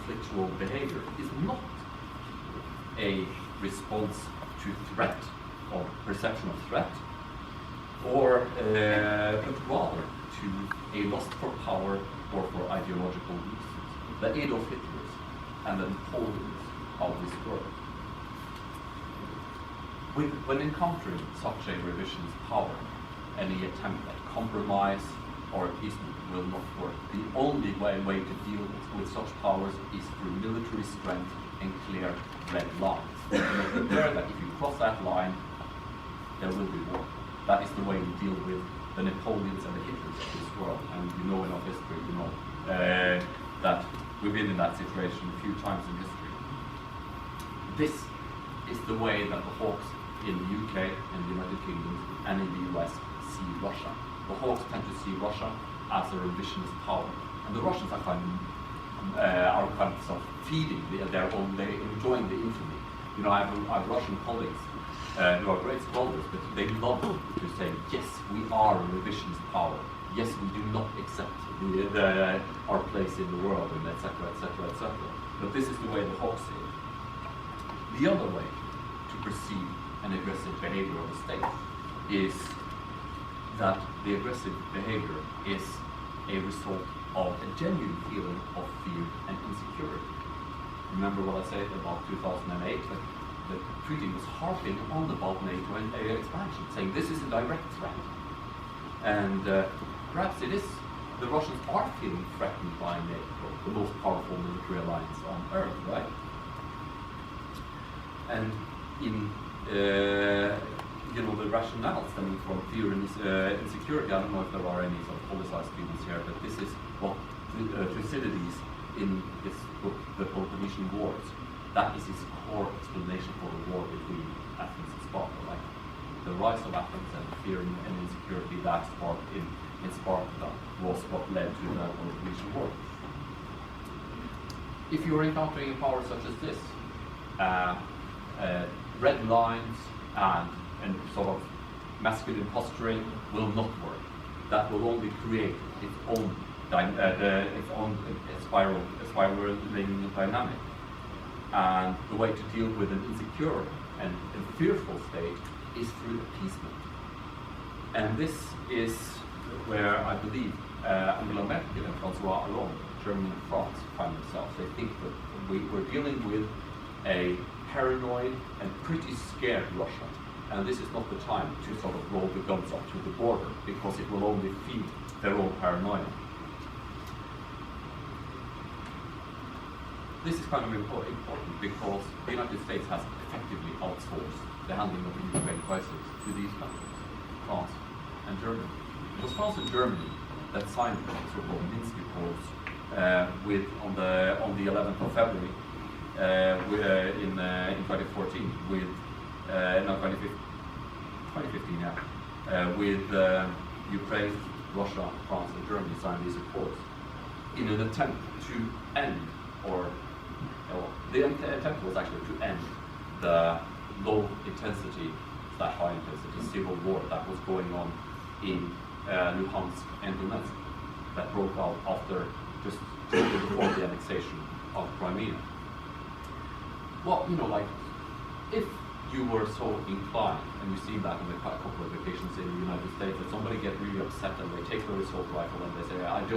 conflictual behavior is not a response to threat or perception of threat, or but rather to a lust for power or for ideological reasons. The Adolf Hitlers and the Napoleons of this world. When encountering such a revisionist power, any attempt at compromise or appeasement will not work. The only way to deal with such powers is through military strength and clear red lines. Make it clear that if you cross that line, there will be war. That is the way we deal with the Napoleons and the Hitlers of this world. And you know in our history, you know that we've been in that situation a few times in history. This is the way that the hawks in the UK and the United Kingdom and in the US see Russia. The hawks tend to see Russia as a revisionist power, and the Russians are kind of feeding their own. They're enjoying the infamy. You know, I have Russian colleagues who are great scholars, but they love to say, yes, we are a revisionist power. Yes, we do not accept our place in the world, and etc., etc., etc. But this is the way the hawks see it. The other way to perceive an aggressive behavior of the state is that the aggressive behavior is a result of a genuine feeling of fear and insecurity. Remember what I said about 2008? That Putin was harping on about NATO and expansion, saying this is a direct threat. And perhaps it is, the Russians are feeling threatened by NATO, the most powerful military alliance on earth, right? And in you know, the rationale stemming from fear and insecurity, I don't know if there are any sort of politicized feelings here, but this is what Thucydides in his book, The Peloponnesian Wars, that is his core explanation for the war between Athens and Sparta. Like the rise of Athens and the fear and insecurity that sparked in Sparta was what led to the Peloponnesian War. If you are encountering a power such as this, red lines and sort of masculine posturing will not work. That will only create its own spiraling dynamic. And the way to deal with an insecure and fearful state is through appeasement. And this is where I believe Angela Merkel and François Hollande, Germany and France, find themselves. They think that we're dealing with a paranoid and pretty scared Russia. And this is not the time to sort of roll the guns up to the border, because it will only feed their own paranoia. This is kind of important because the United States has effectively outsourced the handling of the Ukraine crisis to these countries, France and Germany. It was France and Germany that signed the so-called Minsk Accords on the 11th of February in 2014 with 2015, with Ukraine, Russia, France, and Germany signed these accords in an attempt to end, the attempt was actually to end the low intensity / high intensity civil war that was going on in Luhansk and Donetsk, that broke out after just before the annexation of Crimea. Well, you know, like, if you were so inclined, and we've seen that in a couple of occasions in the United States, that somebody get really upset and they take their assault rifle and they say, I have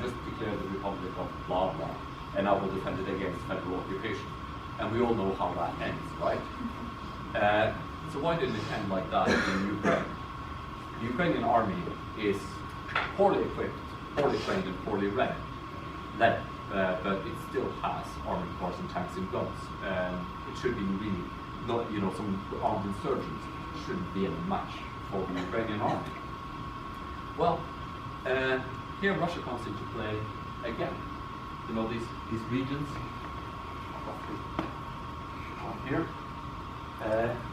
just declared the Republic of blah blah, and I will defend it against federal occupation. And we all know how that ends, right? So why didn't it end like that in Ukraine? The Ukrainian army is poorly equipped, poorly trained, and poorly led, but it still has armored cars and tanks and guns. And it should be really, not, you know, some armed insurgents shouldn't be a match for the Ukrainian army. Well, here Russia comes into play again. You know, these regions here.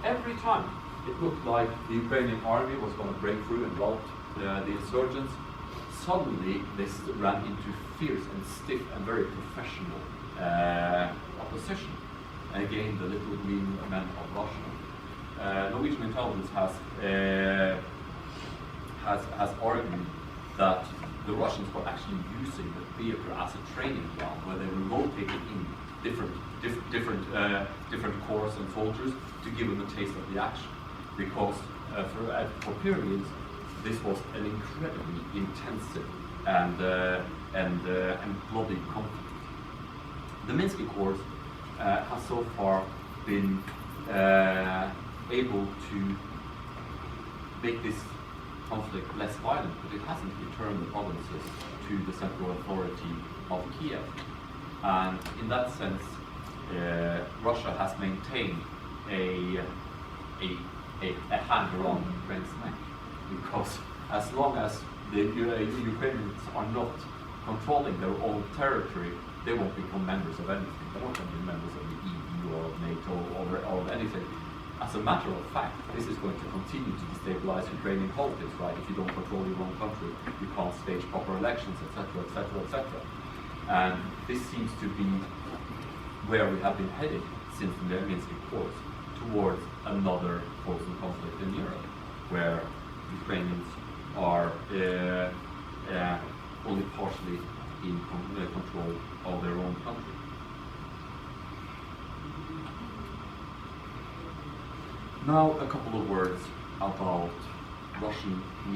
Every time it looked like the Ukrainian army was going to break through and rout the insurgents, suddenly this ran into fierce and stiff and very professional opposition. And again, the little green men of Russia. Norwegian intelligence has argued that the Russians were actually using the theater as a training ground where they were rotating in different corps and soldiers to give them a taste of the action. Because for periods, this was an incredibly intensive and bloody conflict. The Minsky Corps has so far been able to make this conflict less violent, but it hasn't returned the provinces to the central authority of Kiev. And in that sense, Russia has maintained a hand around Ukraine's neck, because as long as the Ukrainians are not controlling their own territory, they won't become members of anything. They won't be members of the EU or of NATO or of anything. As a matter of fact, this is going to continue to destabilize Ukrainian politics, right? If you don't control your own country, you can't stage proper elections, etc., etc., etc. And this seems to be where we have been headed since the Minsky Accords, towards another frozen conflict in Europe, where Ukrainians are only partially in control of their own country. Now a couple of words about Russian